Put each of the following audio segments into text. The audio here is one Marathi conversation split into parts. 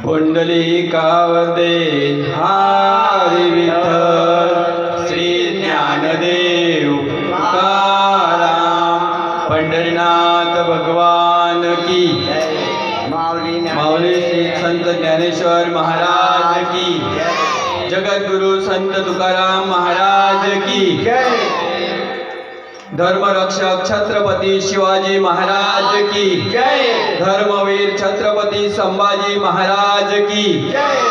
पुंडलिकावते हरी विठ्ठल श्री ज्ञानदेव तुकाराम पंढरीनाथ भगवान की माऊली श्री संत ज्ञानेश्वर महाराज की जगद्गुरु संत तुकाराम महाराज की धर्मरक्षक छत्रपति शिवाजी महाराज की जय। धर्मवीर छत्रपति संभाजी महाराज की जय।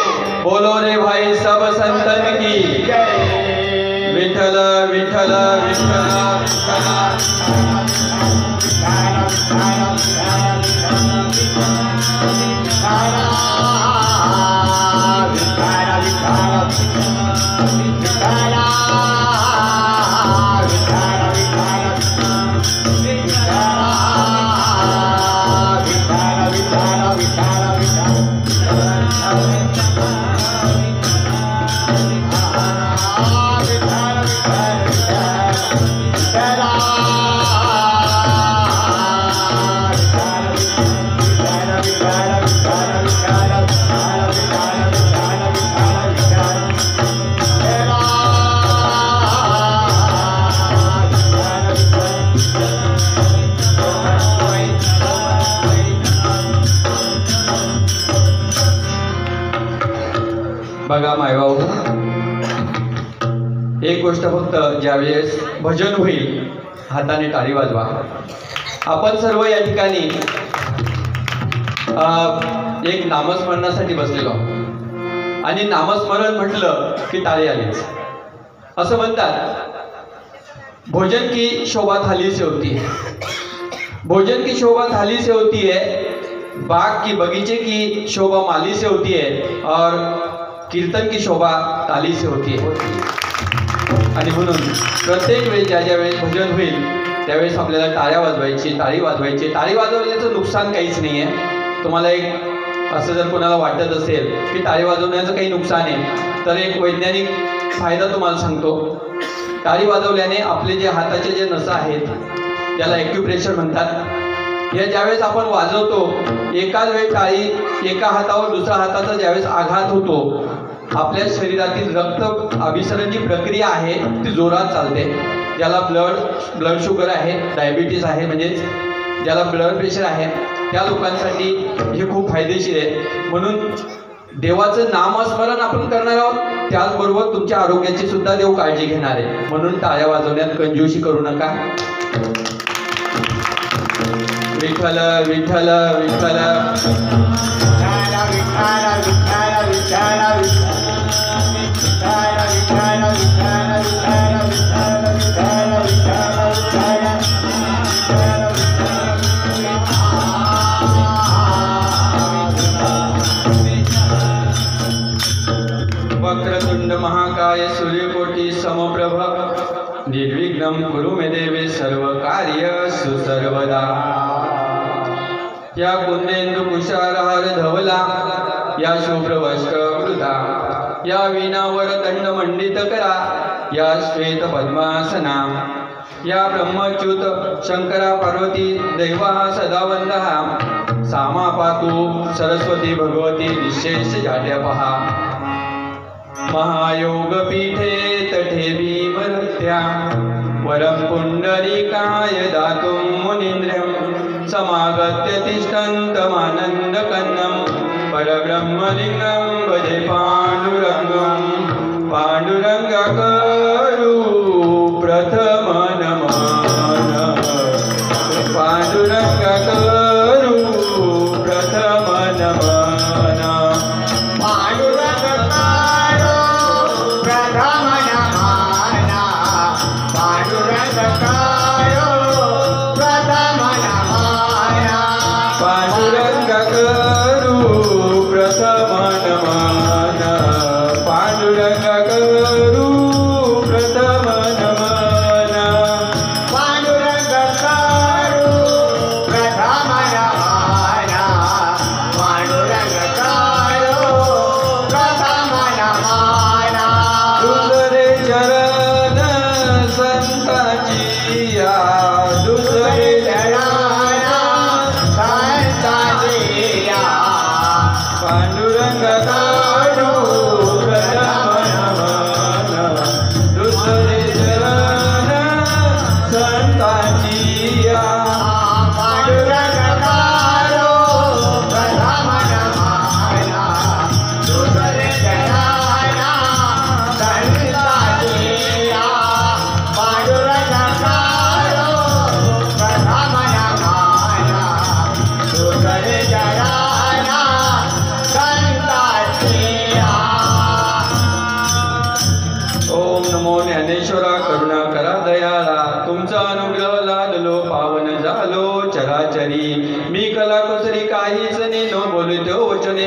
बोलो रे भाई सब संतन की जय। विठ्ठल विठ्ठल विठ्ठल बघा मायभाऊ, एक गोष्ट फक्त ज्यावेळेस भजन होईल हाताने टाळी वाजवा. आपण सर्व या ठिकाणी एक नामस्मरणासाठी बसलेलो आहोत आणि नामस्मरण म्हटलं की टाळी आलीच. असं म्हणतात, भोजन की शोभा थाली से होती है, भोजन की शोभा थाली से होती है, बाग की बगीचे की शोभा माली से होती है और कीर्तन की शोभा ताली से होती है. आणि म्हणून प्रत्येक वेळी ज्या ज्या वेळेस भजन होईल त्यावेळेस आपल्याला टाळ्या वाजवायची, टाळी वाजवायची. टाळी वाजवण्याचं नुकसान काहीच नाही आहे. तुम्हाला एक असं जर कोणाला वाटत असेल की टाळी वाजवण्याचं काही नुकसान आहे, तर एक वैज्ञानिक फायदा तुम्हाला सांगतो. टाळी वाजवल्याने आपले जे हाताचे जे नसा आहेत त्याला ॲक्युप्रेशर म्हणतात. या ज्यावेळेस आपण वाजवतो एकाच वेळी टाळी एका हातावर दुसऱ्या हाताचा ज्यावेळेस आघात होतो, आपल्या शरीरातील रक्त अभिसरण जी प्रक्रिया आहे ती जोरात चालते. ज्याला ब्लड शुगर आहे, डायबिटीस आहे, म्हणजेच ज्याला ब्लड प्रेशर आहे त्या लोकांसाठी हे खूप फायदेशीर आहे. म्हणून देवाचं नामस्मरण आपण करणार आहोत, त्याचबरोबर तुमच्या आरोग्याची सुद्धा देव काळजी घेणार आहे. म्हणून टाळ्या वाजवण्यात कंजूशी करू नका. विठ्ठल विठ्ठल विठ्ठल वक्रतुंड महाकाय सूर्यकोटि समप्रभ निर्विघ्नं कुरु मे देवे सर्व कार्येषु सर्वदा. या कुंदेंदु कुशारहार धवला, या शुभ्रवस्त्रवृता, या वीणावर दंड मंडित करा, या श्वेत पद्मासना, या ब्रह्मच्युत शंकरा पार्वती दैवा सदा वंदः. सामा पातु सरस्वती भगवती निशेष जाड्या पहा. महायोग पीठे तठे भीमरथ्या, वरं पुंडरीकाय दातुं मुनीन्द्रं. समागत्य तिष्ठन्तमानन्दकन्नं, परब्रह्मलिङ्गं भजे पाण्डुरङ्गं. पाण्डुरङ्गकरु प्रथम नमन, पाण्डुरङ्गकरु प्रथम नमन.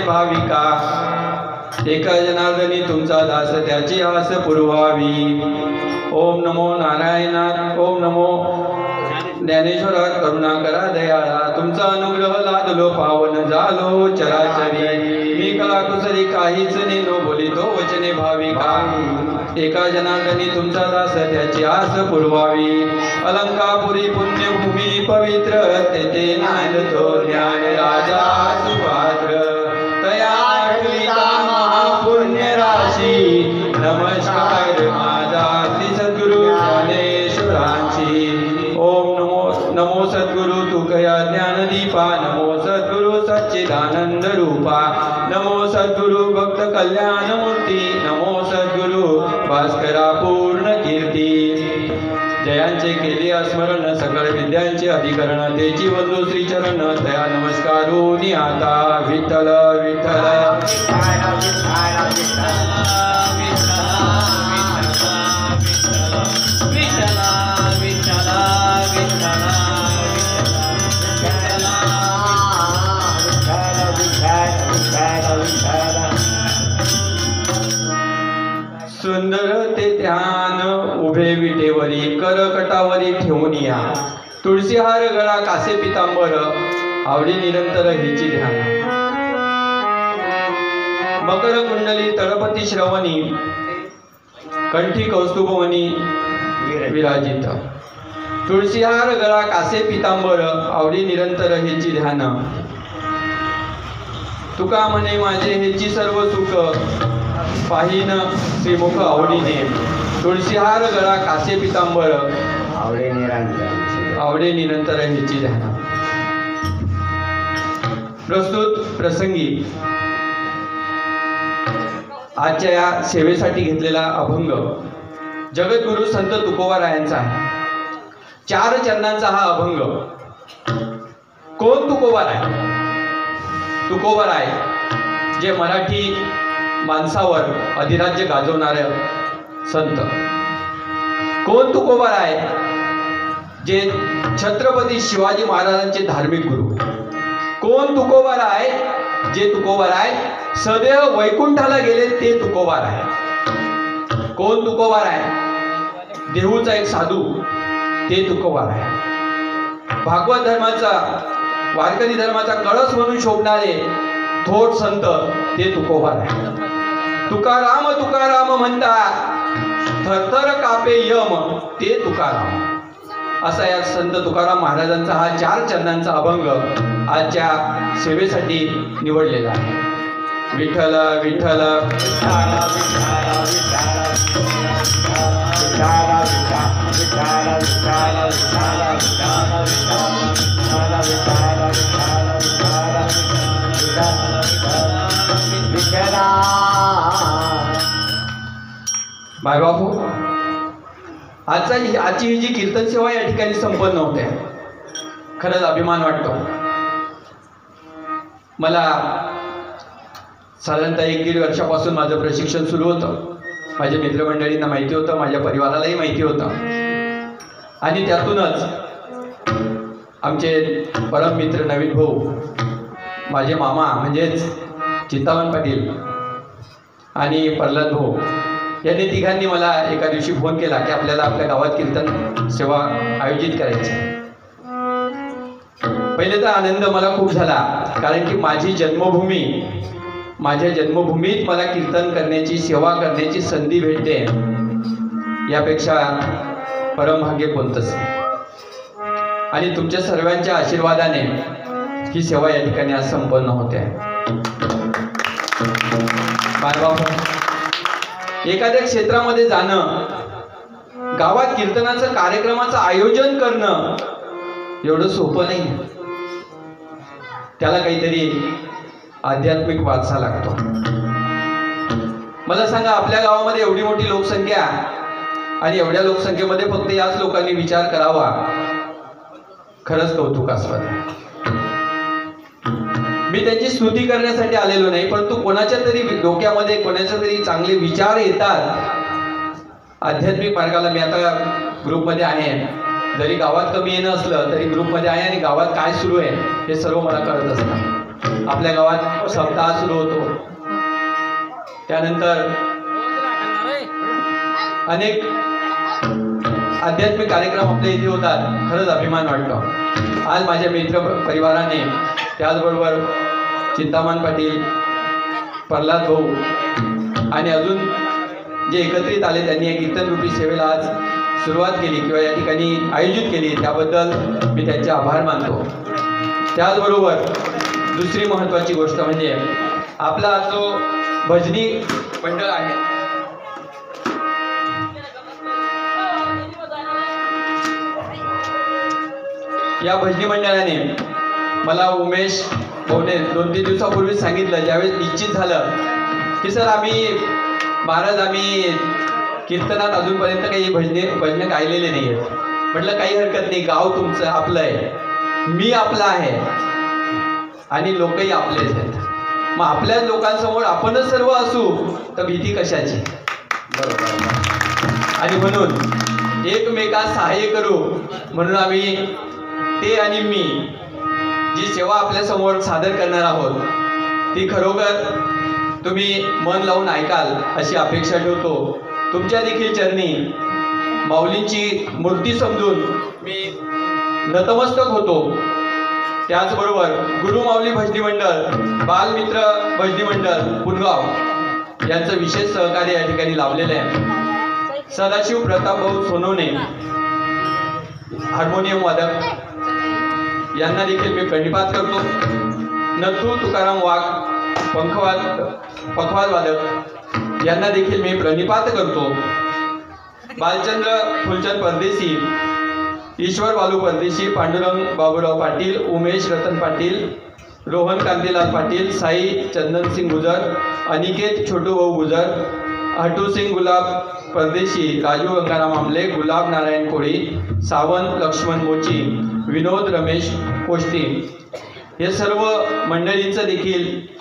भाविका एका जनार्दनी तुमचा दास त्याची आस पुरवावी. ओम नमो नारायणात, ओम नमो ज्ञानेश्वरा करुणा करा दयाळा. तुमचा अनुग्रह लादलो पावन झालो चराचरी. मी कलाकुसरी काहीच नेनो बोलितो वचने भाविका. एका जनार्दनी तुमचा दास त्याची आस पुरवावी. अलंकापुरी पुण्यभूमी पवित्र तेथे नांदतो ज्ञान राजा सुपात्र. तया महापुण्य राशी नमस्कार माझा श्री सद्गुरु ज्ञानेश्वरांची. ओम नमो सद्गुरु तुकया ज्ञानदीपा. नमो सद्गुरु सच्चिदानंद रूपा. नमो सद्गुरु भक्त कल्याण मूर्ती, नमो सद्गुरु भास्करा पूर्ण कीर्ती. जयांचे केले स्मरण सकळ विद्यांचे अधिकरण, तेची वंदू श्री चरण दया नमस्कारून आता. विठ्ठल विठ्ठल सुंदर ते ध्यान उभे विटेवरी, करकटावरी ठेवून या. तुळशीहार गळा कासे पितांबर, आवडी निरंतर हिची ध्यान. मकर कुंडली तळपती श्रवणी, कंठी कौस्तुभवनी विराजित. तुळशीहार गळा कासे पितांबर, आवडी निरंतर हेची ध्यान. तुका म्हणे माझे हेची सर्व सुख, पाहिन श्रीमुख आवडीने. तुळशीहार गळा कासे पितांबर, आवडे निरंतर हेची ध्यान. प्रस्तुत प्रसंगी आजच्या या सेवेसाठी घेतलेला अभंग जगद्गुरु संत तुकोबारायांचा आहे. 4 चरणांचा हा अभंग. कोण तुकोबार आहे? तुकोबार आहे जे मराठी माणसावर अधिराज्य गाजवणारे संत. कोण तुकोबार आहे? जे छत्रपती शिवाजी महाराजांचे धार्मिक गुरु. कोण तुकोबार आहे? जे तुकोबार आहे सदैव वैकुंठाला गेले ते तुकोबार आहे. कोण तुकोबार आहे? देहूचा एक साधू, ते तुकोबार आहे. भागवत धर्माचा, वारकरी धर्माचा कळस म्हणून शोभणारे थोर संत, ते तुकोबार आहे. तुकाराम तुकाराम म्हणता थरथर कापे यम, ते तुकाराम. असा या संत तुकाराम महाराजांचा हा 4 चरणांचा अभंग आजच्या सेवेसाठी निवडलेला आहे. विठ्ठल विठ्ठल मायबापू, आजची ही जी कीर्तन सेवा या ठिकाणी संपन्न होते, खरंच अभिमान वाटतो मला. साधारणतः 1-1.5 वर्षापासून माझं प्रशिक्षण सुरू होतं. माझ्या मित्रमंडळींना माहिती होतं, माझ्या परिवारालाही माहिती होतं. आणि त्यातूनच आमचे परम मित्र नवीन भाऊ, माझे मामा म्हणजेच चिंतामण पाटील आणि प्रल्हाद भाऊ, यांनी तिघांनी मला एका दिवशी फोन केला की आपल्याला आपल्या गावात कीर्तन सेवा आयोजित करायची. पहिले तर आनंद मला खूप झाला, कारण की माझ्या जन्मभूमीत मला कीर्तन करण्याची, सेवा करण्याची संधी भेटते, यापेक्षा परमभाग्य कोणतंच नाही. आणि तुमच्या सर्वांच्या आशीर्वादाने ही सेवा या ठिकाणी आज संपन्न होते. एखाद्या क्षेत्रामध्ये जाणं, गावात कीर्तनाचं कार्यक्रमाचं आयोजन करणं एवढं सोपं नाही. त्याला काहीतरी आध्यात्मिक वारसा लागतो. मला सांगा, आपल्या गावामध्ये एवढी मोठी लोकसंख्या आणि एवढ्या लोकसंख्येमध्ये फक्त याच लोकांनी विचार करावा, खरंच कौतुकास्पद आहे. मी त्यांची स्तुती करण्यासाठी आलेलो नाही, परंतु कोणाच्या तरी डोक्यामध्ये कोणाच्या तरी चांगले विचार येतात आध्यात्मिक मार्गाला. मी आता ग्रुपमध्ये आहे, जरी गावात कमी येणं असलं तरी ग्रुपमध्ये आहे आणि गावात काय सुरू आहे हे सर्व मला कळत असतं. आपल्या गावात सप्ताह सुरू होतो, त्यानंतर अनेक आध्यात्मिक कार्यक्रम आपल्या इथे होतात. खरंच अभिमान वाटतो. आज माझ्या मित्र परिवाराने, त्याचबरोबर चिंतामण पाटील, प्रल्हाद भाऊ आणि अजून जे एकत्रित आले, त्यांनी या कीर्तन रूपी सेवेला आज सुरुवात केली किंवा या ठिकाणी आयोजित केली, त्याबद्दल मी त्यांचे आभार मानतो. त्याचबरोबर दुसरी महत्त्वाची गोष्ट म्हणजे आपला जो भजनी मंडळ आहे, या भजनी मंडळाने मला उमेश भाऊने 2-3 दिवसापूर्वी सांगितलं, ज्यावेळेस निश्चित झालं की सर महाराज आम्ही कीर्तनात अजूनपर्यंत काही भजने गायलेले नाही आहेत. म्हटलं काही हरकत नाही, गाव तुमचं आपलं आहे, मी आपला आहे आणि लोकही आपलेच आहेत. मग आपल्याच लोकांसमोर आपणच सर्व असू तर भीती कशाची. बरोबर. आणि म्हणून एकमेकास सहाय्य करू म्हणून आम्ही ते आणि मी जी सेवा आपल्या समोर सादर करणार आहोत ती खरोखर तुम्ही मन लावून ऐकाल अशी अपेक्षा ठेवतो. तुमच्या देखील चरणी माऊलींची मूर्ती समजून मी नतमस्तक होतो. त्याचबरोबर गुरु माऊली भजनी मंडळ, बालमित्र भजनी मंडळ पुणगाव यांचं विशेष सहकार्य या ठिकाणी लाभलेलं आहे. सदाशिव प्रतापभाऊ सोनवणे हार्मोनियम वादक यांना देखील मी प्रणिपात करतो. नथू तुकाराम वाघ पखवाज वादक यांना देखील मी प्रणिपात करतो. बालचंद्र फुलचंद परदेशी, ईश्वर बालू परदेशी, पांडुरंग बाबूराव पाटील, उमेश रतन पाटील, रोहन कांतीलाल पाटील, साई चंदन सिंग गुजर, अनिकेत छोटू भाऊ गुजर, हटू सिंग गुलाब परदेशी, राजू गंगाराम आमले, गुलाब नारायण कोळी, सावंत लक्ष्मण मोची, विनोद रमेश कोष्टी, हे सर्व मंडळींचं देखील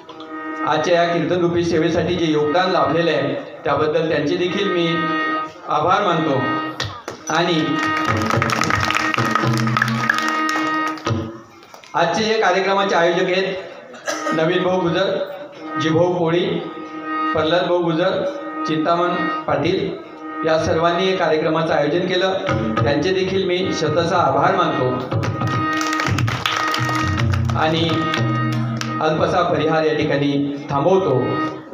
आजच्या या कीर्तनरूपी सेवेसाठी जे योगदान लाभलेलं आहे त्याबद्दल त्यांचे देखील मी आभार मानतो. आणि आजचे हे कार्यक्रमाचे आयोजक आहेत नवीन भाऊ गुजर, जिभाऊ कोळी, प्रल्हाद भाऊ गुजर, चिंतामण पाटील या सर्वांनी या कार्यक्रमाचं आयोजन केलं. त्यांचे देखील मी शतशः आभार मानतो. आणि अल्पसा परिहार या ठिकाणी थांबवतो.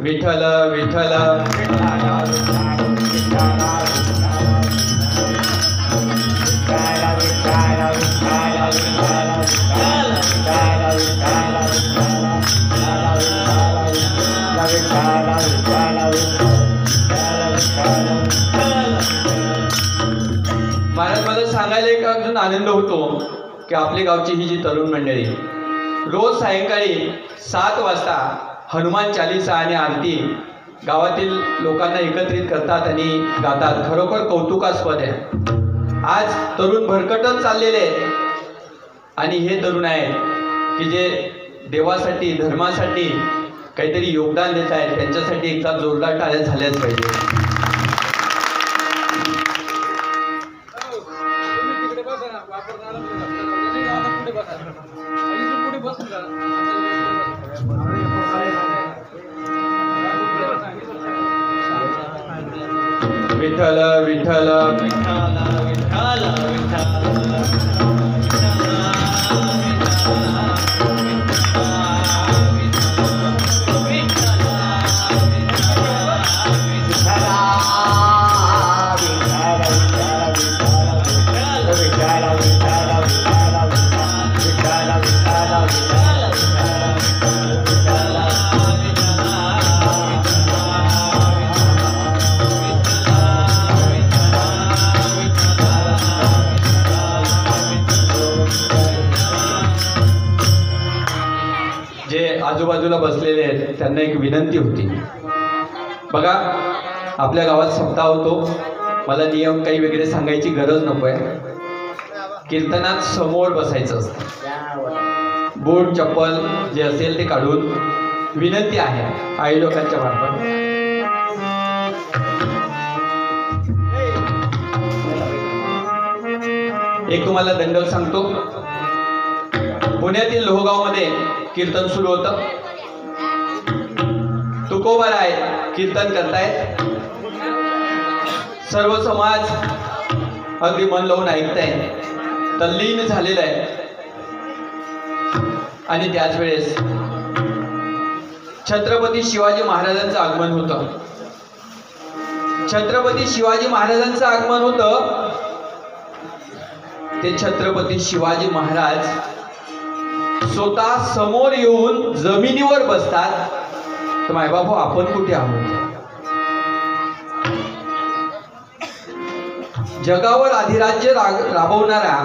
विठ्ठल विठ्ठल महाराज, मला सांगायला एक अजून आनंद होतो की आपल्या गावची ही जी तरुण मंडळी रोज सायंकाळी 7 वाजता हनुमान चालीसा आणि आरती गावातील लोकांना एकत्रित करतात आणि गातात. खरोखर कौतुकास्पद आहे. आज तरुण भरकटत चाललेले आहेत आणि हे तरुण आहेत की जे देवासाठी धर्मासाठी काहीतरी योगदान देत आहेत. त्यांच्यासाठी एकदा जोरदार टाळ्या झाल्याच पाहिजे. विठ्ठल विठ्ठल विठ्ठल विठ्ठल आजूबाजूला बसलेले आहेत त्यांना एक विनंती होती. बघा, आपल्या गावात सप्ताह होतो. मला नियम काही वेगळे सांगायची गरज नको आहे. कीर्तनात समोर बसायचं असतं. बूट चप्पल जे असेल ते काढून विनंती आहे आयोजकांच्या मार्फत. एक तुम्हाला दंडक सांगतो. पुण्यातील लोहगावमध्ये कीर्तन सुरू होतं. तुकोबाराय कीर्तन करतायत. सर्व समाज अगदी मन लावून ऐकताय, तल्लीन झालेला आहे. आणि त्याच वेळेस छत्रपती शिवाजी महाराजांचं आगमन होतं. छत्रपती शिवाजी महाराजांचं आगमन होतं. ते छत्रपती शिवाजी महाराज स्वतः समोर येऊन जमिनीवर बसतात. तर मायबापू, आपण कुठे आहोत? जगावर अधिराज्य राबवणारा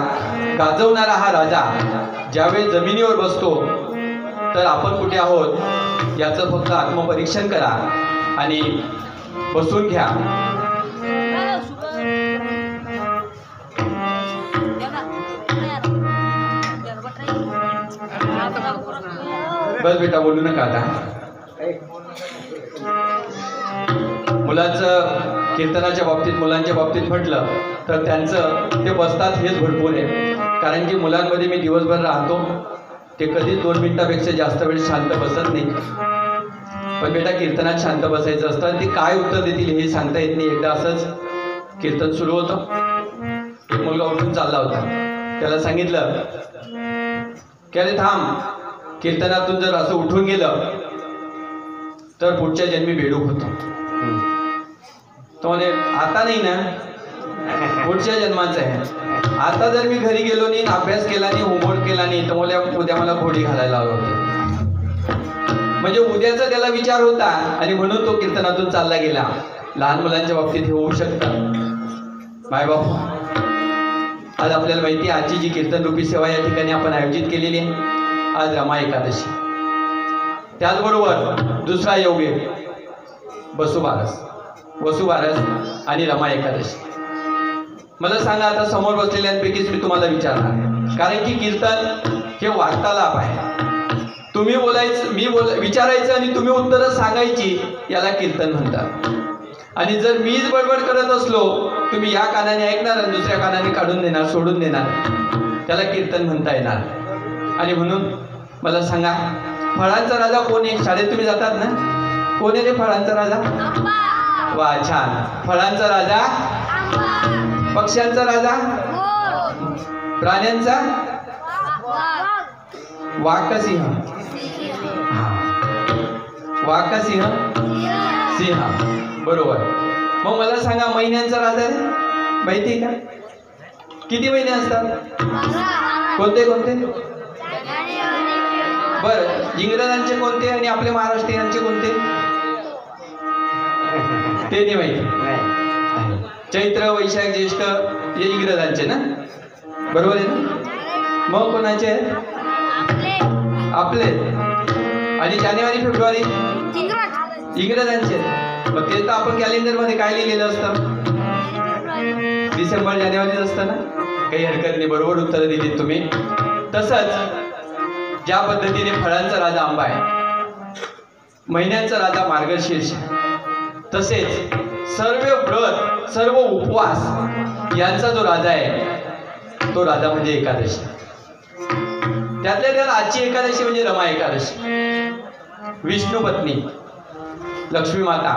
गाजवणारा हा राजा ज्यावेळी जमिनीवर बसतो तर आपण कुठे आहोत याचं फक्त आत्मपरीक्षण करा आणि बसून घ्या. बस बेटा बोलू नका आता. मुलांचं कीर्तनाच्या बाबतीत मुलांच्या बाबतीत म्हटलं तर त्यांचं ते बसतात हेच भरपूर आहे. कारण की मुलांमध्ये मी दिवसभर राहतो, ते कधीच 2 मिनिटापेक्षा जास्त वेळ शांत बसत नाही. पण बेटा कीर्तनात शांत बसायचं असतं. ते काय उत्तर देतील हे सांगता येत नाही. एकदा असंच कीर्तन सुरू होतं, एक मुलगा उठून चालला होता. त्याला सांगितलं की अरे थांब, कीर्तनातून जर असं उठून गेलं तर पुढच्या जन्मी बेडूक होतो. तो म्हणे आता नाही ना, पुढच्या जन्माचं आहे. आता जर मी घरी गेलो नाही, अभ्यास केला नाही, होमवर्क केला नाही, तर उद्या मला घोडी घालायला लावलं होतं. म्हणजे उद्याचा त्याला विचार होता आणि म्हणून तो कीर्तनातून चालला गेला. लहान मुलांच्या बाबतीत हे होऊ शकतं. मायबाप, आज आपल्याला माहिती आहे आजची जी कीर्तन रूपी सेवा या ठिकाणी आपण आयोजित केलेली आहे, आज रमा एकादशी. त्याचबरोबर दुसरा योग आहे वसुबारस आणि रमा एकादशी. मला सांगा आता समोर बसलेल्यांपैकीच मी तुम्हाला विचारणार, कारण की कीर्तन हे वार्तालाप आहे. तुम्ही बोलायचं, मी विचारायचं आणि तुम्ही उत्तरं सांगायची, याला कीर्तन म्हणतात. आणि जर मीच बडबड करत असलो, तुम्ही या कानाने ऐकणार आणि दुसऱ्या कानाने काढून देणार, सोडून देणार, त्याला कीर्तन म्हणता येणार. आणि म्हणून मला सांगा, फळांचा राजा कोण आहे? शाळेत तुम्ही जातात ना, कोण आहे रे फळांचा राजा? वा, छान. फळांचा राजा, पक्ष्यांचा राजा, प्राण्यांचा वाघ का सिंह? वाघ का सिंह? सिंह, बरोबर. मग मला सांगा, महिन्यांचा राजा आहे माहिती आहे का? किती महिने असतात? कोणते कोणते? बरं, इंग्रजांचे कोणते आणि आपले महाराष्ट्रीयांचे कोणते? ते नाही माहिती. चैत्र, वैशाख, ज्येष्ठ हे इंग्रजांचे ना, बरोबर आहे ना? मग कोणाचे? आपले. आणि जानेवारी फेब्रुवारी इंग्रजांचे. मग ते तर आपण कॅलेंडरमध्ये काय लिहिलेलं असतं? डिसेंबर जानेवारीच असतं ना. काही हरकत नाही, बरोबर उत्तर दिलीत तुम्ही. तसंच ज्या पद्धतीने फळांचा राजा आंबा आहे, महिन्यांचा राजा मार्गशीर्ष, तसेच सर्व व्रत, सर्व उपवास यांचा जो राजा आहे तो राजा म्हणजे एकादशी. त्यातल्या त्यात आजची एकादशी म्हणजे रमा एकादशी. विष्णू पत्नी लक्ष्मी माता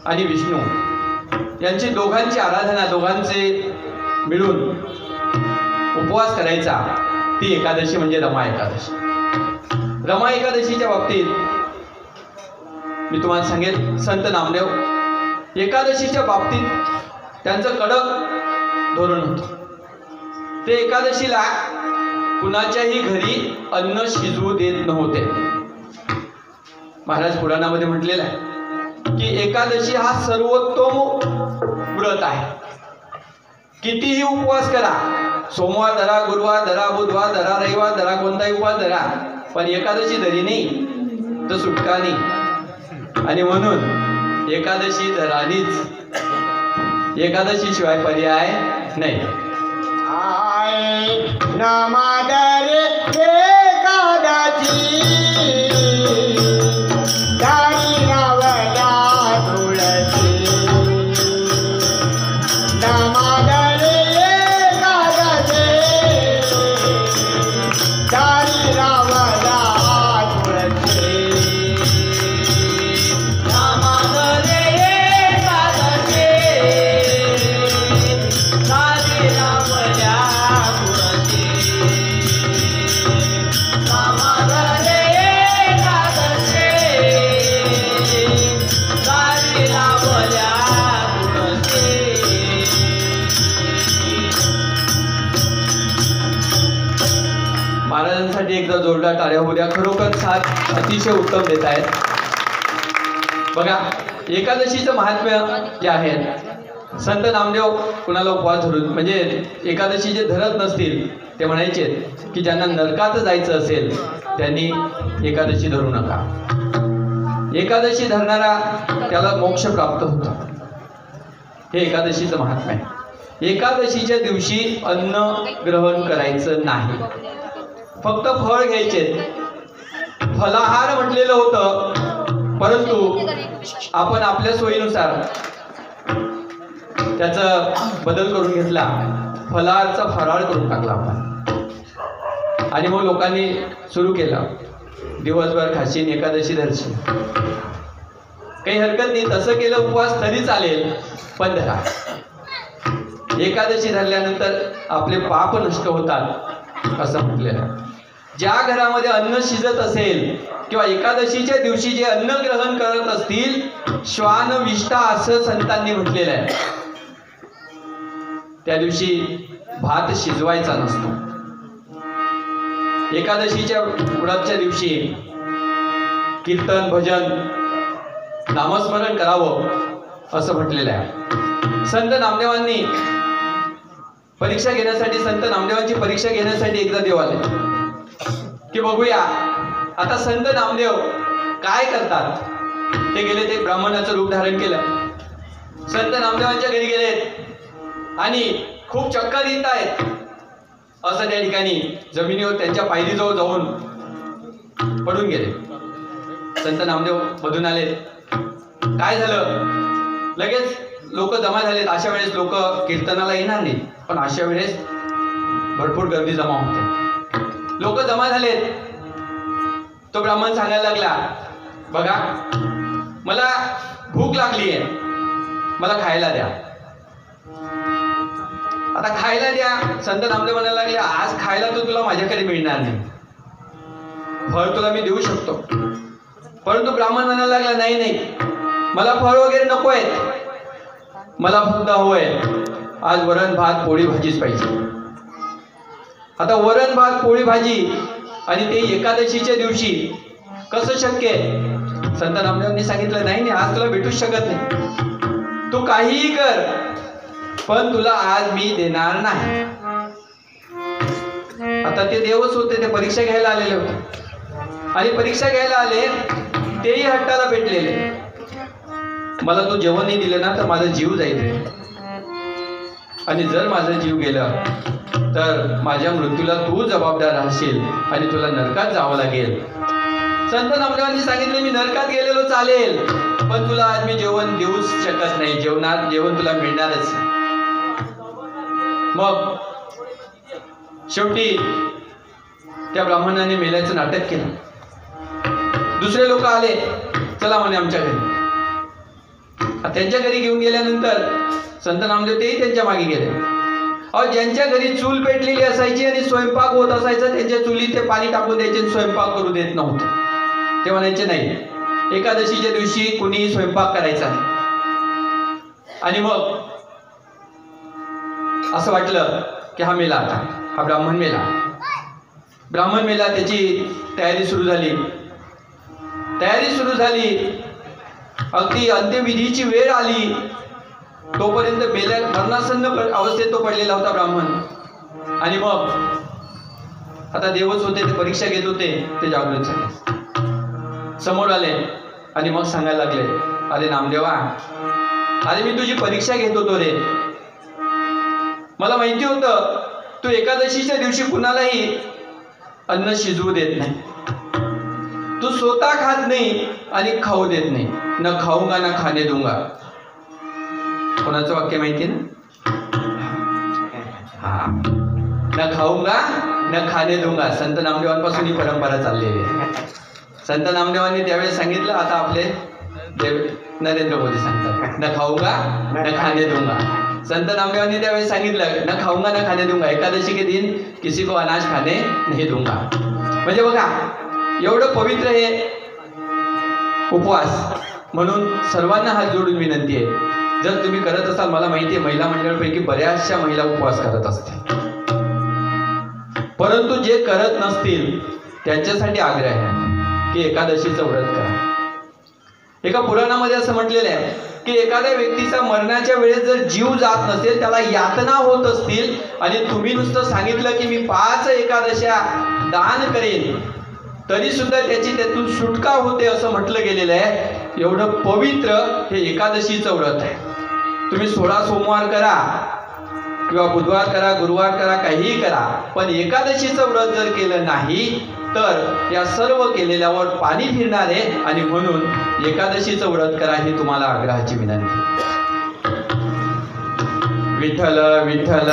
आणि विष्णू यांची दोघांची आराधना, दोघांचे मिळून उपवास करायचा, ती एकादशी म्हणजे रमा एकादशी. रमा एकादशीच्या बाबतीत मी तुम्हाला सांगेल, संत नामदेव एकादशीच्या बाबतीत त्यांचं कडक धोरण होतं. ते एकादशीला कुणाच्याही घरी अन्न शिजवू देत नव्हते. महाराज पुराणामध्ये म्हटलेलं आहे की एकादशी हा सर्वोत्तम व्रत आहे. कितीही उपवास करा, सोमवार धरा, गुरुवार धरा, बुधवार धरा, रविवार धरा, कोणताही उपवास धरा, पण एकादशी धरी नाही तर सुटका नाही. आणि म्हणून एकादशी धरानीच, एकादशी शिवाय पर्याय नाही. नामादरे एकादशी दारी रावला तुळशी. नामादरे एकादशी दारी रावला तुळशी. नामादरे एकादशी दारी रावला महाराजांसाठी एकदा जोरदार टाळ्या होऊ द्या. खरोखर साथ अतिशय उत्तम देत आहेत. बघा, एकादशीचं महात्म्य जे आहे संत नामदेव कुणाला उपवास धरून म्हणजे एकादशी जे धरत नसतील ते म्हणायचे की ज्यांना नरकात जायचं असेल त्यांनी एकादशी धरू नका. एकादशी धरणारा त्याला मोक्ष प्राप्त होतो. हे एकादशीचं महात्म्य आहे. एकादशीच्या दिवशी अन्न ग्रहण करायचं नाही, फक्त फळ घ्यायचे. फलाहार म्हटलेलं होतं, परंतु आपण आपल्या सोयीनुसार त्याचा बदल करून घेतला. फलाहारचा फराळ करून टाकला आपण. आणि मग लोकांनी सुरू केलं दिवसभर खाशीन एकादशी धरशील. काही हरकत नाही, तसं केलं उपवास तरी चालेल, पण धरा. एकादशी धरल्यानंतर आपले पाप नष्ट होतात असं म्हटलेलं आहे. ज्या घरामध्ये अन्न शिजत असेल किंवा एकादशीच्या दिवशी जे अन्न ग्रहण करत असतील, श्वान विष्ठा असं संतांनी म्हटलेलं आहे. त्या दिवशी भात शिजवायचा नसतो. एकादशीच्या पुढच्या दिवशी कीर्तन भजन नामस्मरण करावं असं म्हटलेलं आहे. संत नामदेवांनी परीक्षा घेण्यासाठी संत नामदेवांची परीक्षा घेण्यासाठी एकदा देव आले की बघूया आता संत नामदेव काय करतात. ते गेले, ते ब्राह्मणाचं रूप धारण केलं. संत नामदेवांच्या घरी गेलेत आणि खूप चक्कर येत आहेत असं त्या ठिकाणी जमिनीवर त्यांच्या पायरीजवळ जाऊन पडून गेले. संत नामदेव मधून आले. काय झालं? लगेच लोक जमा झालेत. अशा वेळेस लोक कीर्तनाला येणार नाही, पण अशा वेळेस भरपूर गर्दी जमा होते. लोक जमा झालेत. तो ब्राह्मण सांगायला लागला, बघा मला भूक लागली आहे, मला खायला द्या. आता खायला द्या. संत नामदेव म्हणायला लागले, आज खायला तर तुला माझ्याकडे मिळणार नाही, फळ तुला मी देऊ शकतो. परंतु ब्राह्मण म्हणायला लागला, नाही नाही, मला फळ वगैरे नको आहेत, मला फक्त हवंय आज वरण भात पोळी भाजीच पाहिजे. आता वरण भात पोळी भाजी आणि ते एकादशीच्या दिवशी कसं शक्य आहे? संत नामदेवांनी सांगितलं, नाही नाही, आज तुला भेटूच शकत नाही, तू काहीही कर, पण तुला आज मी देणार नाही. आता ते देवच होते, ते परीक्षा घ्यायला आलेले होते. आणि परीक्षा घ्यायला आले, तेही हट्टाला भेटलेले. मला तू जेवण नाही दिलं ना तर माझा जीव जाईल, आणि जर माझा जीव गेला तर माझ्या मृत्यूला तू जबाबदार राहशील आणि तुला नरकात जावं लागेल. संत नामदेवांनी सांगितले, मी नरकात गेलेलो चालेल, पण तुला आज मी जेवण देऊच शकत नाही, जेवण तुला मिळणारच. मग शेवटी त्या ब्राह्मणाने मेल्याचं नाटक केलं. दुसरे लोक आले, चला म्हणे आमच्या घरी. त्यांच्या घरी घेऊन गेल्यानंतर संत नामदेव तेही त्यांच्या मागे गेले. अहो, ज्यांच्या घरी चूल पेटलेली असायची आणि स्वयंपाक होत असायचा, त्यांच्या चुलीत ते पाणी टाकून द्यायचे, स्वयंपाक करू देत नव्हते. ते म्हणायचे, नाही, एकादशीच्या दिवशी कुणीही स्वयंपाक करायचा नाही. आणि मग असं वाटलं की हा मेला, आता हा ब्राह्मण मेला. ब्राह्मण मेला, त्याची तयारी सुरू झाली. अगदी अंत्यविधीची वेळ आली, तोपर्यंत मेल्या मरणासन्न अवस्थेत तो पडलेला होता ब्राह्मण. आणि मग आता देवच होते, ते परीक्षा घेत होते, ते जागृत झाले, समोर आले आणि मग सांगायला लागले, अरे नामदेवा, अरे मी तुझी परीक्षा घेत होतो रे. मला माहिती होतं तू एकादशीच्या दिवशी कुणालाही अन्न शिजवू देत नाही, तू स्वतः खात नाही आणि खाऊ देत नाही. न खाऊंगा ना खाने दूंगा. कोणाचं वाक्य माहिती ना? हा, न खाऊंगा न खाने दूंगा. संत नामदेवांपासून ही परंपरा चाललेली आहे. संत नामदेवांनी त्यावेळेस सांगितलं, आता आपले नरेंद्र मोदी सांगतात, न खाऊंगा न खाने दूंगा. संत नामदेवांनी त्यावेळेस सांगितलं, न खाऊंगा न खाने दूंगा, एकादशी के दिन किसी को अनाज खाने नहीं दूंगा. म्हणजे बघा, एवढं पवित्र हे उपवास. म्हणून सर्वांना हात जोडून विनंती आहे, जर तुम्ही करत असाल, मला माहिती आहे महिला मंडळापैकी बऱ्याचशा महिला उपवास करत असतील, परंतु जे करत नसतील त्यांच्यासाठी आग्रह आहे की एकादशीचं व्रत करा. एका पुराणामध्ये असं म्हटलेलं आहे की की एखाद्या व्यक्तीचा मरणाच्या वेळेस जर जीव जात नसेल, त्याला यातना होत असतील, आणि तुम्ही नुसतं सांगितलं की मी 5 एकादशा दान करेन, तरी सुद्धा त्याची त्यातून सुटका होते असं म्हटलं गेलेलं आहे. एवढं पवित्र हे एकादशीचं व्रत आहे. तुम्ही 16 सोमवार करा किंवा बुधवार करा, गुरुवार करा, काहीही करा, पण एकादशीचं व्रत जर केलं नाही तर या सर्व केलेल्यावर पाणी फिरणार आहे. आणि म्हणून एकादशीचं व्रत करा ही तुम्हाला आग्रहाची विनंती. विठ्ठल विठ्ठल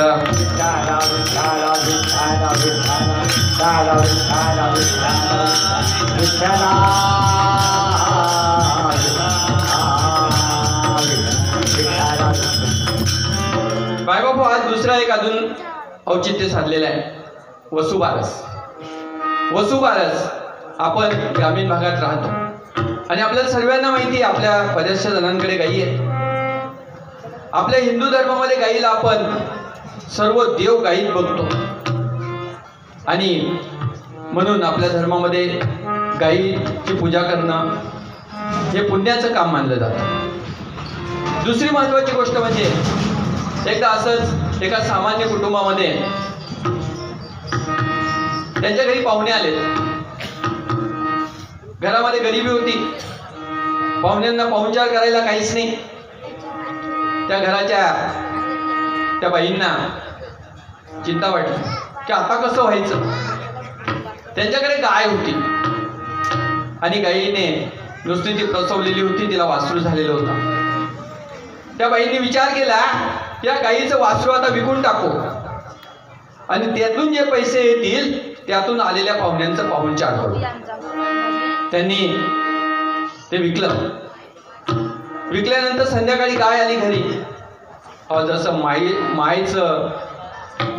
बायबापू, आज दुसरा एक अजून औचित्य साधलेलं आहे, वसुबारस. वसुबारस आपण ग्रामीण भागात राहतो आणि आपल्याला सर्वांना माहिती आहे, आपल्या बऱ्याचशा जणांकडे गायी आहे. आपल्या हिंदू धर्मामध्ये गायीला आपण सर्व देव गायीत बघतो आणि म्हणून आपल्या धर्मामध्ये गायीची पूजा करणं हे पुण्याचं काम मानलं जातं. दुसरी महत्त्वाची गोष्ट म्हणजे एकदा असंच एका सामान्य कुटुंबामध्ये त्यांच्या घरी पाहुणे आले. घरामध्ये गरिबी होती, पाहुण्यांना पाहुणचार करायला काहीच नाही. त्या घराच्या त्या बाईंना चिंता वाटली की आता कसं व्हायचं. त्यांच्याकडे गाय होती आणि गायीने नुसती ती प्रसवलेली होती, तिला वासरू झालेलं होतं. त्या बाईंनी विचार केला की या गायीचं वासरू आता विकून टाकू आणि त्यातून जे पैसे येतील त्यातून आलेल्या पाहुण्यांचं पाहुणचार करू. त्यांनी ते विकलं. विकल्यानंतर संध्याकाळी गाय आली घरी. जसं माईचं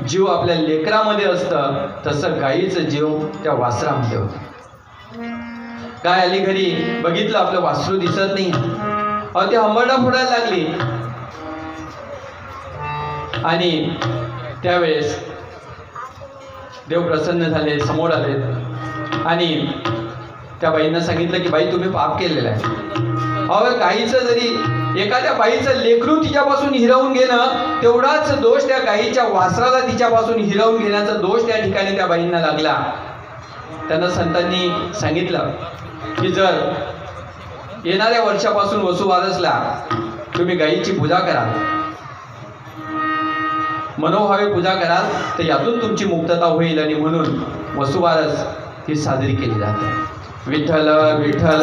जीव आपल्या लेकरामध्ये असतं तसं गायीचं जीव त्या वासरामध्ये होतं. गाय आली घरी, बघितलं आपलं वासरू दिसत नाही. ते हंबरडा फोडायला लागली आणि त्यावेळेस देव प्रसन्न झाले, समोर आले आणि त्या बाईंना सांगितलं की बाई, तुम्ही पाप केलेलं आहे. गायीचं जरी एखाद्या बाईचं लेकरू तिच्यापासून हिरावून घेणं, तेवढाच दोष त्या गायीच्या वासराला तिच्यापासून हिरावून घेण्याचा दोष त्या ठिकाणी त्या बाईंना लागला. त्यांना संतांनी सांगितलं की जर येणाऱ्या वर्षापासून वसुबारसला तुम्ही गायीची पूजा कराल, मनोभावे पूजा कराल, तर यातून तुमची मुक्तता होईल. आणि म्हणून वसुबारस ही साजरी केली जाते. विठ्ठल विठ्ठल.